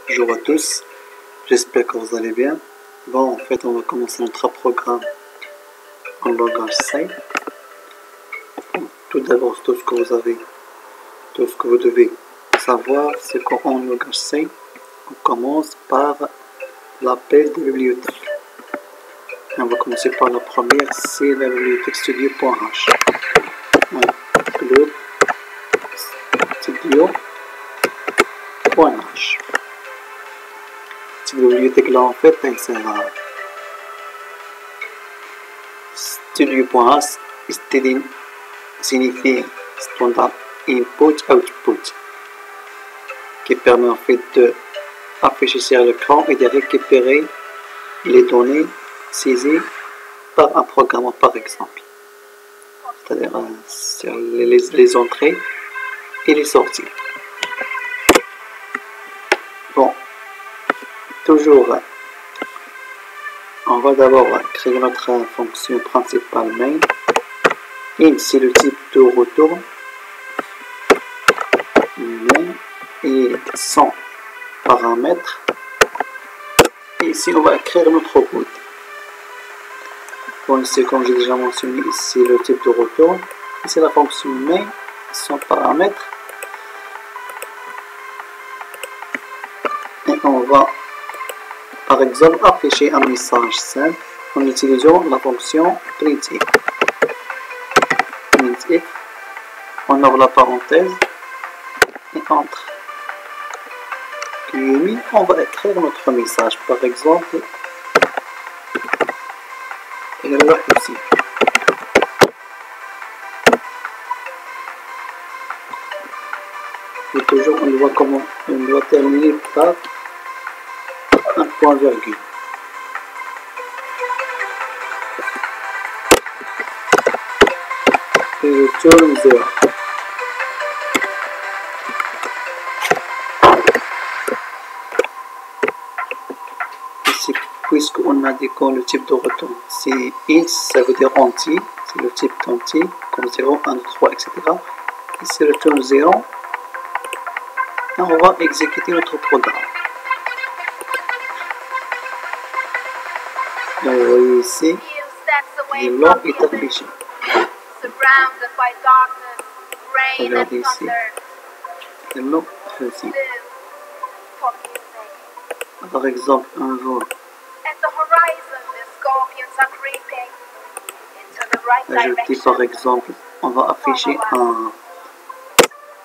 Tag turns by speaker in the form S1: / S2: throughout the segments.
S1: Bonjour à tous, j'espère que vous allez bien. Bon, en fait, on va commencer notre programme en langage C. Tout d'abord, tout ce que vous devez savoir, c'est qu'en langage C, on commence par l'appel de bibliothèque. On va commencer par la première, c'est la bibliothèque studio.h. Le studio.h. Cette bibliothèque-là, en fait, elle sert à studio.h, signifie standard input output, qui permet en fait de afficher sur l'écran et de récupérer les données saisies par un programme par exemple, c'est-à-dire sur les entrées et les sorties. Bon, toujours on va d'abord créer notre fonction principale main. Int, c'est le type de retour main et sans paramètres. Et ici on va créer notre code. Bon, ici comme j'ai déjà mentionné, ici le type de retour, c'est la fonction main sans paramètres. Et on va par exemple afficher un message simple en utilisant la fonction printf. On ouvre la parenthèse et entre guillemets, on va écrire notre message. Par exemple, il est là aussi. Et toujours, on doit terminer par un point virgule. Et return 0. Ici, puisqu'on a dit que le type de retour c'est int, ça veut dire entier, c'est le type entier, comme 0, 1, 2, 3, etc. Ici, return 0. Et on va exécuter notre programme. Et vous voyez ici, le nom est affiché. Regardez ici, le nom ici. Par exemple, un jour, je dis par exemple, on va afficher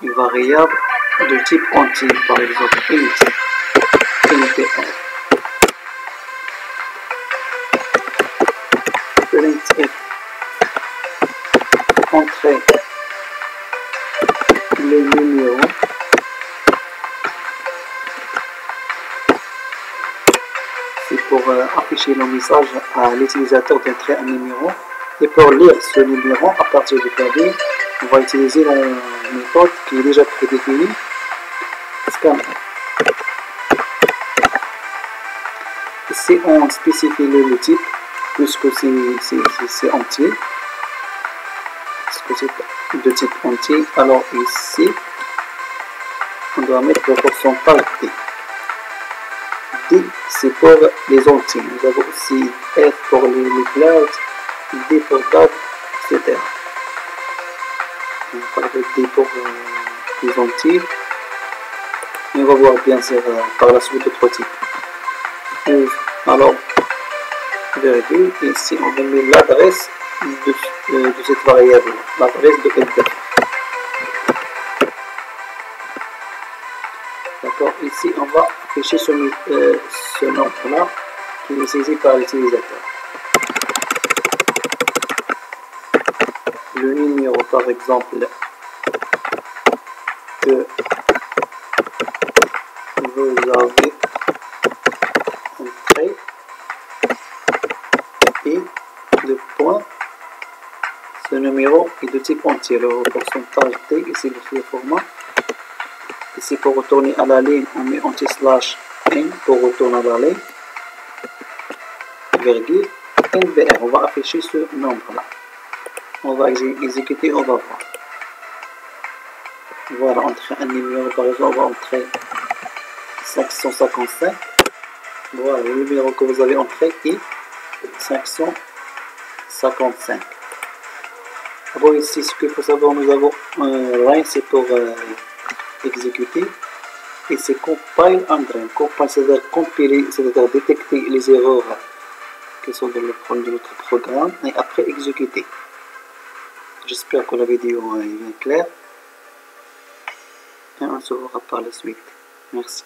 S1: une variable de type entier, par exemple int, intr. Printf, entrer le numéro c'est pour afficher le message à l'utilisateur d'entrer un numéro, et pour lire ce numéro à partir du clavier, on va utiliser la méthode qui est déjà prédéfinie, scan. Ici on spécifie le type puisque c'est entier, puisque c'est de type entier. Alors ici on doit mettre le pourcentage D. D c'est pour les entiers. Nous avons aussi F pour les clouds, D pour DAG, etc. On parle de D pour les entiers. Et on va voir bien sûr par la suite d'autres types. Alors, virgule, ici on va mettre l'adresse de cette variable, l'adresse de quelqu'un. D'accord, ici on va afficher ce nombre-là qui est saisi par l'utilisateur. Le numéro par exemple que vous avez entré et le point, ce numéro est de type entier. Le pourcentage D ici le format. Ici pour retourner à la ligne on met anti/n pour retourner à la ligne, virgule, NVR. On va afficher ce nombre là. On va exécuter, on va voir. Voilà, entrer un numéro par exemple, on va entrer 555. Voilà, le numéro que vous avez entré est 555. Bon, ici, ce qu'il faut savoir, nous avons line, c'est pour exécuter, et c'est compile and run. Compile, c'est-à-dire compiler, c'est-à-dire détecter les erreurs qui sont dans le problème de notre programme, et après exécuter. J'espère que la vidéo est bien claire, et on se verra par la suite. Merci.